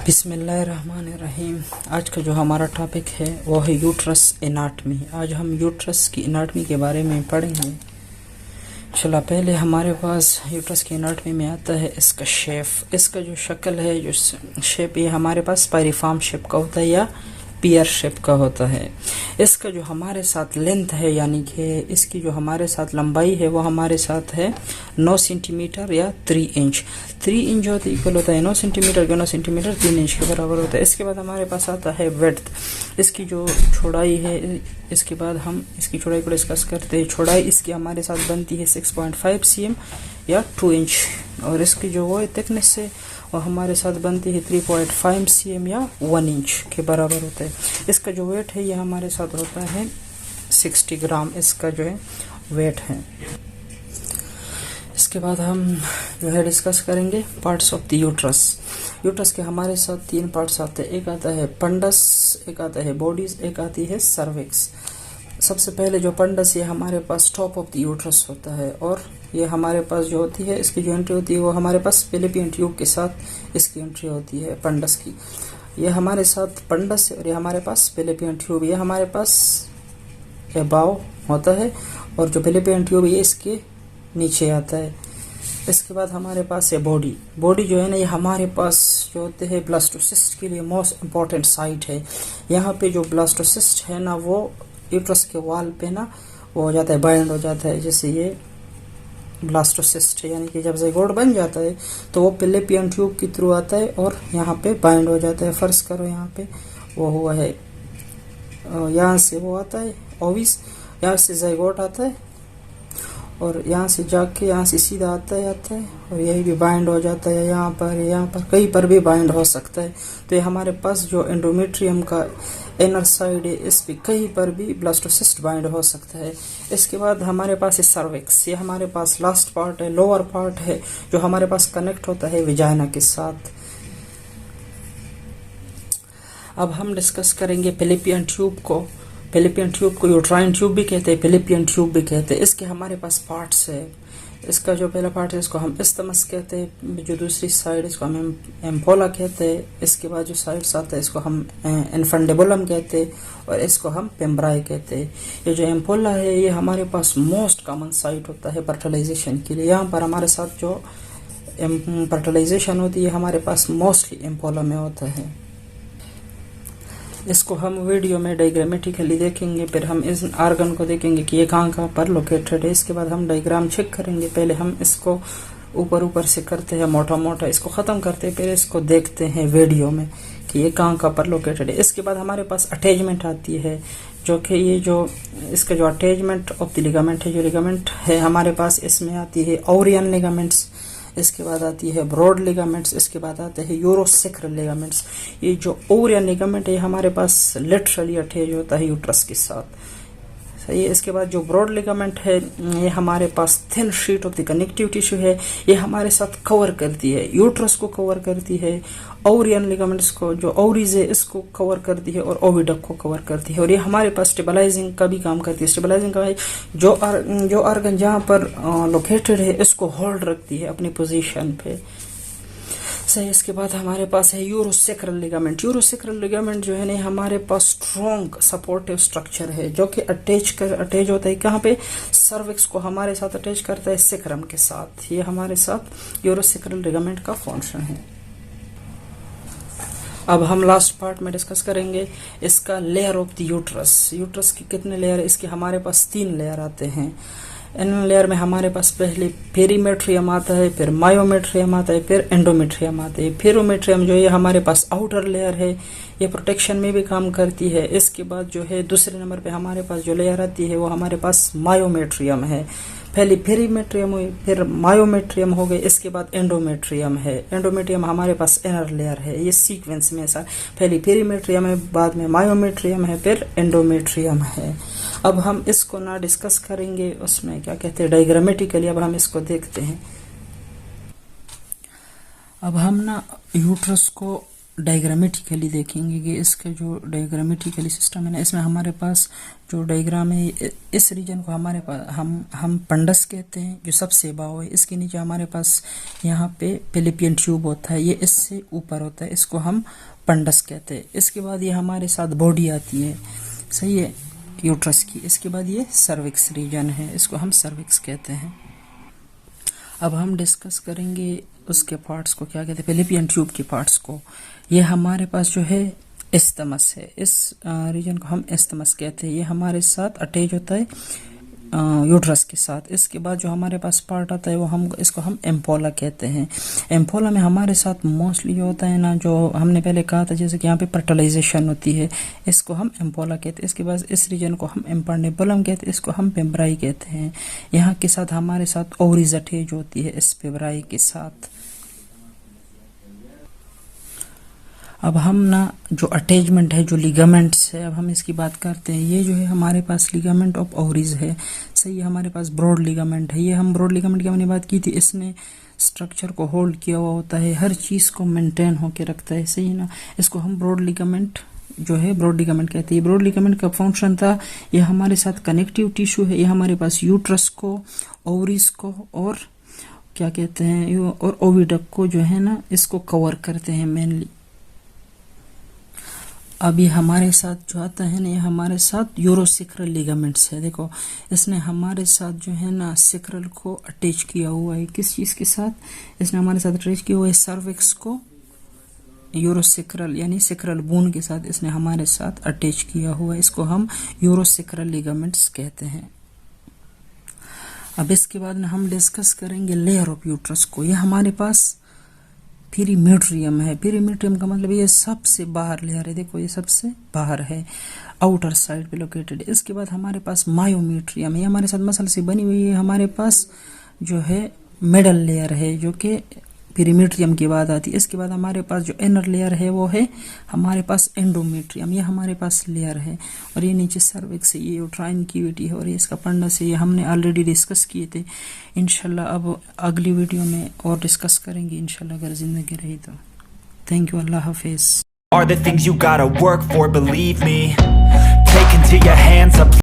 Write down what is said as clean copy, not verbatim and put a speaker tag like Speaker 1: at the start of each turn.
Speaker 1: बिस्मिल्लाहिर्रहमानिर्रहीम। आज का जो हमारा टॉपिक है वो है यूट्रस एनाटमी। आज हम यूट्रस की एनाटमी के बारे में पढ़ेंगे। चला पहले हमारे पास यूट्रस की एनाटमी में आता है इसका शेप। इसका जो शक्ल है, जो शेप, ये हमारे पास पायरिफॉर्म शेप का होता है या पियर शेप का होता है। इसका जो हमारे साथ लेंथ है, यानी कि इसकी जो हमारे साथ लंबाई है वो हमारे साथ है 9 सेंटीमीटर या 3 इंच। 3 इंच होता है इक्वल होता है 9 सेंटीमीटर का, 9 सेंटीमीटर 3 इंच के बराबर होता है। इसके बाद हमारे पास आता है विड्थ। इसकी जो चौड़ाई है, इसके बाद हम इसकी चौड़ाई को डिस्कस करते हैं। चौड़ाई इसकी हमारे साथ बनती है 6.5 cm या 2 इंच, और इसकी जो वो थिकनेस है और हमारे साथ बनती है 3.5 cm या 1 इंच के बराबर होता है। इसका जो वेट है ये हमारे साथ होता है 60 ग्राम, इसका जो है वेट है। इसके बाद हम जो है डिस्कस करेंगे parts of the uterus. Uterus के हमारे साथ 3 पार्ट्स आते हैं। एक आता है पंडस, एक आता है बॉडीज, एक आती है सर्विक्स। सबसे पहले जो पंडस, ये हमारे पास टॉप ऑफ द यूट्रस होता है, और ये हमारे पास जो होती है, इसकी जो एंट्री होती है वो हमारे पास फेलोपियन ट्यूब के साथ इसकी एंट्री होती है पंडस की। ये हमारे साथ पंडस है और ये हमारे पास फेलोपियन ट्यूब। ये हमारे पास अबाव होता है और जो फेलोपियन ट्यूब है ये इसके नीचे आता है। इसके बाद हमारे पास है बॉडी। बॉडी जो है ना, ये हमारे पास जो होते हैं ब्लास्टोसिस्ट के लिए मोस्ट इम्पॉर्टेंट साइट है। यहाँ पे जो ब्लास्टोसिस्ट है ना, वो यूट्रस के वाल पे ना वो हो जाता है, बाइंड हो जाता है। जैसे ये ब्लास्टोसिस्ट है, यानी कि जब ज़ाइगोट बन जाता है तो वो फेलोपियन ट्यूब के थ्रू आता है और यहाँ पे बाइंड हो जाता है। फर्ज करो यहाँ पे वो हुआ है, यहाँ से वो आता है ओविस, यहाँ से ज़ाइगोट आता है और यहाँ से जाके यहाँ से सीधा आता है और यही भी बाइंड हो जाता है। यहाँ पर कहीं पर भी बाइंड हो सकता है। तो ये हमारे पास जो एंडोमेट्रियम का इनर साइड है, इस पे कहीं पर भी ब्लास्टोसिस्ट बाइंड हो सकता है। इसके बाद हमारे पास है सर्विक्स। ये हमारे पास लास्ट पार्ट है, लोअर पार्ट है, जो हमारे पास कनेक्ट होता है विजाइना के साथ। अब हम डिस्कस करेंगे फेलोपियन ट्यूब को। फेलोपियन ट्यूब को यूट्राइन ट्यूब भी कहते हैं, फेलोपियन ट्यूब भी कहते हैं। इसके हमारे पास पार्ट्स है। इसका जो पहला पार्ट है इसको हम इस्तमस कहते हैं, जो दूसरी साइड इसको हम एम्पोला कहते हैं। इसके बाद जो साइड्स आता है इसको हम इन्फेंडेबुलम कहते हैं और इसको हम पेम्ब्राई कहते हैं। ये जो एम्पोला है ये हमारे पास मोस्ट कॉमन साइट होता है फर्टिलाइजेशन के लिए। यहाँ पर हमारे साथ जो फर्टिलाइजेशन होती है हमारे पास मोस्टली एम्पोला में होता है। इसको हम वीडियो में डायग्रामेटिकली देखेंगे, फिर हम इस आर्गन को देखेंगे कि ये कहाँ पर लोकेटेड है। इसके बाद हम डायग्राम चेक करेंगे। पहले हम इसको ऊपर से करते हैं, मोटा इसको ख़त्म करते हैं, फिर इसको देखते हैं वीडियो में कि ये कहाँ पर लोकेटेड है। इसके बाद हमारे पास अटैचमेंट आती है, जो कि ये जो इसका जो अटैचमेंट ऑफ द लिगामेंट है, जो लिगामेंट है हमारे पास इसमें आती है ओरियन लिगामेंट्स। इसके बाद आती है ब्रॉड लिगामेंट्स। इसके बाद आते हैं यूरोसेक्रल लिगामेंट्स। ये जो ओरियन लिगामेंट है हमारे पास लिटरली अटैच होता है यूट्रस के साथ, सही है। इसके बाद जो ब्रॉड लिगामेंट है ये हमारे पास thin sheet of the connective tissue है, ये हमारे साथ कवर करती है, यूट्रस को कवर करती है। ओरियन लिगामेंट्स को, जो ओवरीज है, इसको कवर करती है और ओविडक्ट को कवर करती है, और ये हमारे पास स्टेबलाइजिंग का भी काम करती है। स्टेबलाइजिंग का जो ऑर्गन जहाँ पर लोकेटेड है इसको होल्ड रखती है अपनी पोजीशन पे, सही। इसके बाद हमारे पास है यूरोसेक्रल लिगामेंट। यूरोसेक्रल लिगामेंट जो है ना हमारे पास स्ट्रॉन्ग सपोर्टिव स्ट्रक्चर है, जो कि अटैच होता है कहाँ पे, सर्विक्स को हमारे साथ अटैच करता है सेक्रम के साथ। ये हमारे साथ यूरोसेक्रल लिगामेंट का फंक्शन है। अब हम लास्ट पार्ट में डिस्कस करेंगे इसका layer of the uterus. Uterus के कितने लेयर है, इसके हमारे पास 3 लेयर आते हैं। इन लेयर में हमारे पास पहले पेरीमेट्रियम आता है, फिर मायोमेट्रियम आता है, फिर एंडोमेट्रियम आता है। पेरीमेट्रियम जो है हमारे पास आउटर लेयर है, ये प्रोटेक्शन में भी काम करती है। इसके बाद जो है दूसरे नंबर पे हमारे पास जो लेयर आती है वो हमारे पास मायोमेट्रियम है। पहले पेरीमेट्रियम हुई, फिर मायोमेट्रियम हो गए, इसके बाद एंडोमेट्रियम है। एंडोमेट्रियम हमारे पास इनर लेयर है, ये सीक्वेंस में ऐसा, पहले पेरीमेट्रियम है, बाद में मायोमेट्रियम है, फिर एंडोमेट्रियम है। अब हम इसको ना डिस्कस करेंगे, उसमें क्या कहते हैं डायग्रामेटिकली। अब हम इसको देखते हैं। अब हम ना यूट्रस को डायग्रामेटिकली देखेंगे कि इसका जो डायग्रामेटिकली सिस्टम है ना, इसमें हमारे पास जो डायग्राम है, इस रीजन को हमारे पास हम पंडस कहते हैं, जो सबसे बाव है। इसके नीचे हमारे पास यहाँ पे फेलिपियन ट्यूब होता है, ये इससे ऊपर होता है, इसको हम पंडस कहते हैं। इसके बाद ये हमारे साथ बॉडी आती है, सही है, यूट्रस की। इसके बाद ये सर्विक्स रीजन है, इसको हम सर्विक्स कहते हैं। अब हम डिस्कस करेंगे उसके पार्ट्स को, क्या कहते हैं, फेलिपियन ट्यूब के पार्ट्स को। ये हमारे पास जो है एस्थमस है, इस रीजन को हम एस्थमस कहते हैं। ये हमारे साथ अटैच होता है यूट्रस के साथ। इसके बाद जो हमारे पास पार्ट आता है वो इसको हम एम्पोला कहते हैं। एम्पोला में हमारे साथ मोस्टली जो होता है ना, जो हमने पहले कहा था, जैसे कि यहाँ पे फर्टिलाइजेशन होती है, इसको हम एम्पोला कहते हैं। इसके बाद इस रीजन को हम एम्पार्नेबुलम कहते हैं, इसको हम पेम्ब्राई कहते हैं। यहाँ के साथ हमारे साथ ओवरीज अटैच होती है इस पेम्ब्राई के साथ। अब हम ना जो अटैचमेंट है, जो लिगामेंट्स है, अब हम इसकी बात करते हैं। ये जो है हमारे पास लिगामेंट ऑफ ओवरीज है, सही है। हमारे पास ब्रॉड लिगामेंट है। ये हम ब्रॉड लिगामेंट की हमने बात की थी, इसने स्ट्रक्चर को होल्ड किया हुआ होता है, हर चीज को मेंटेन होके रखता है, सही है ना। इसको हम ब्रॉड लिगामेंट जो है ब्रॉड लिगामेंट कहते हैं। ब्रॉड लिगामेंट का फंक्शन था, ये हमारे साथ कनेक्टिव टिश्यू है। ये हमारे पास यूट्रस को, ओवरीज को और क्या कहते हैं, और ओविडक्ट को जो है ना, इसको कवर करते हैं मेनली। अब ये हमारे साथ जो आता है ना, ये हमारे साथ यूरोसिक्रल लिगामेंट्स है। देखो, इसने हमारे साथ जो है ना सिक्रल को अटैच किया हुआ है। किस चीज के साथ इसने हमारे साथ अटैच किया हुआ है? सर्विक्स को यूरोसिक्रल यानी सिक्रल बोन के साथ इसने हमारे साथ अटैच किया हुआ है। इसको हम यूरोसिक्रल लिगामेंट्स कहते हैं। अब इसके बाद ना हम डिस्कस करेंगे लेयर ऑफ यूट्रस को। ये हमारे पास पेरीमेट्रियम है। पेरीमेट्रियम का मतलब ये सबसे बाहर लेयर है। देखो, ये सबसे बाहर है, आउटर साइड पे लोकेटेड है। इसके बाद हमारे पास मायोमेट्रियम है, ये हमारे साथ मसल से बनी हुई है। हमारे पास जो है मिडल लेयर है, जो कि पेरीमेट्रियम के बाद आती है। इसके बाद हमारे पास जो इनर लेयर है वो है हमारे पास एंडोमेट्रियम, ये हमारे पास लेयर है। और ये नीचे सर्विक्स है, ये यूट्राइन कैविटी है, और ये इसका पंडस है। ये हमने ऑलरेडी डिस्कस किए थे। इंशाल्लाह अब अगली वीडियो में और डिस्कस करेंगे इंशाल्लाह, अगर जिंदगी रही तो। Thank you, Allah Hafiz.
Speaker 2: Are the things you gotta work for, believe me. Take into your hands up